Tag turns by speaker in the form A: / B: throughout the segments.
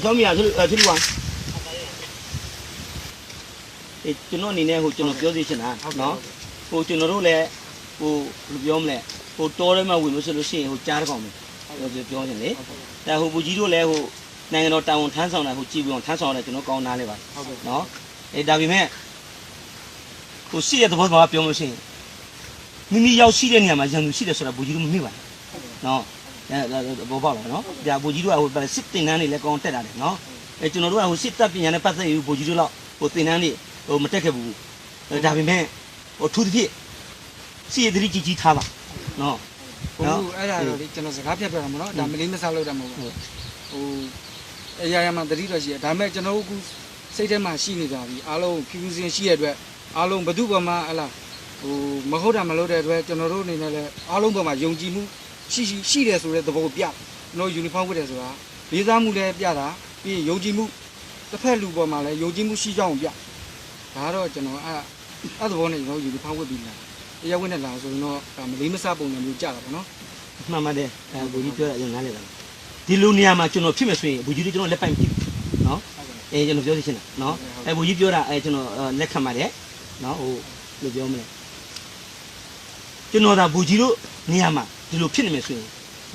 A: ချောင်းမြဆိုဖြစ်လို့ကျွန်တော်အနေနဲ့ဟိုကျွန်တော်ပြောသေးချင်တာနော်ဟိုကျွန်တော်တို့လည်းဟိုပြောမလဲဟိုတောထဲမှာဝင်လို့ဆိုလို့ရှိရင်ဟိုကြားတကောင်ပဲပြောချင်လေဒါဟိုဘူကြီးတို့လည်းဟိုနိုင်ငံတော်တာဝန်ထမ်းဆောင်တာဟိုကြည်ပြီးအောင်ထမ်းဆောင်ရတယ်ကျွန်တော်ကောင်းနားလဲပါနော်ဒါပေမဲ့ဟိုရှိတဲ့သဘောကပြောလို့ရှိရင်မိမိရောက်ရှိတဲ့နေရာမှာရန်သူရှိတယ်ဆိုတာဘူကြီးတို့မမိပါဘူးနော်ဘောပေါက်လာနော်ဒါဘူကြီးတို့ကဟိုစစ်တင်တန်းတွေလည်းကောင်းတက်တာတယ်နော်ကျွန်တော်တို့ကဟိုစစ်တပ်ပညာနဲ့ပတ်သက်ပြီးဘူကြီးတို့လောက်ဟိုတင်တန်းတွေဟိုမတက်ခဲ့ဘူးဒါပေမဲ့ဟိုထူးသဖြင့်စီရည်ကြီးထားပါနော်
B: ဟုတ်အဲ့ဒါတော့ကျွန်တော်စကားပြတ်ပြတာမဟုတ်နော်ဒါမလေးမစားလို့တာမဟုတ်ဘူးဟိုအရာရာမှာတတိတော့ရှိတယ်ဒါပေမဲ့ကျွန်တော်တို့အခုစိတ်ထဲမှာရှိနေတာပြီအားလုံးဖြူဖြူစင်ရှိရတဲ့အတွက်အားလုံးဘသူ့ဘက်မှာဟလာဟိုမဟုတ်တာမလုပ်တဲ့အတွက်ကျွန်တော်တို့အနေနဲ့လည်းအားလုံးဘက်မှာယုံကြည်မှုရှိတယ်ဆိုတဲ့သဘောကိုပြကျွန်တော်ယူနီဖောင်းဝတ်တယ်ဆိုတာလေးစားမှုလည်းပြတာပြီးယုံကြည်မှုတစ်ဖက်လူပေါ်မှာလည်းယုံကြည်မှုရှိကြောင်းပြဒါတော့ကျွန်တော်အဲ့သဘောနဲ့ကျွန်တော်ယူနီဖောင်းဝတ်ပြီးလာတရားဝင်နဲ့လာဆိုရင်တော့မလေးမစားပုံစံမျိုးကြတာပေါ့နော်
A: မှန်ပါတယ်ဘူကြီးပြောတာကျွန်တော်နားလည်တာဒီလိုနေရာမှာကျွန်တော်ဖြစ်မယ်ဆိုရင်ဘူကြီးတို့ကျွန်တော်လက်ပိုက်မကြည့်ဘူးနော်ကျွန်တော်ပြောချင်တာနော်ဘူကြီးပြောတာကျွန်တော်လက်ခံပါတယ်နော်ဟိုလိုပြောမလဲကျွန်တော်ဒါဘူကြီးတို့နေရာမှာဒီလိုဖြစ်နေမယ်ဆိုရင်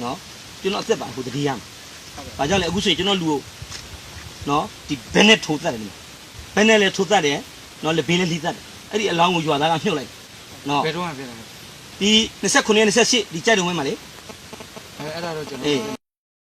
A: နော်ကျွန်တော်အသက်ပါဟိုတတိယမှာဘာကြောင့်လဲအခုဆိုရင်ကျွန်တော်လူကိုနော်ဒီဘယ်နဲ့ထိုးတတ်တယ်ဘယ်နဲ့လဲထိုးတတ်တယ်နော်လေဘေးနဲ့လှီးတတ်တယ်အဲ့ဒီအလောင်းကိုရွာသားကမြှုပ်လိုက်နော်
B: ဘယ်တော့မှဖြစ်တာ
A: ဒီ29 28ဒီကြိုက်တုံးဝင်းမှာလေ
B: အဲ့ဒါတော့ကျွန်တော်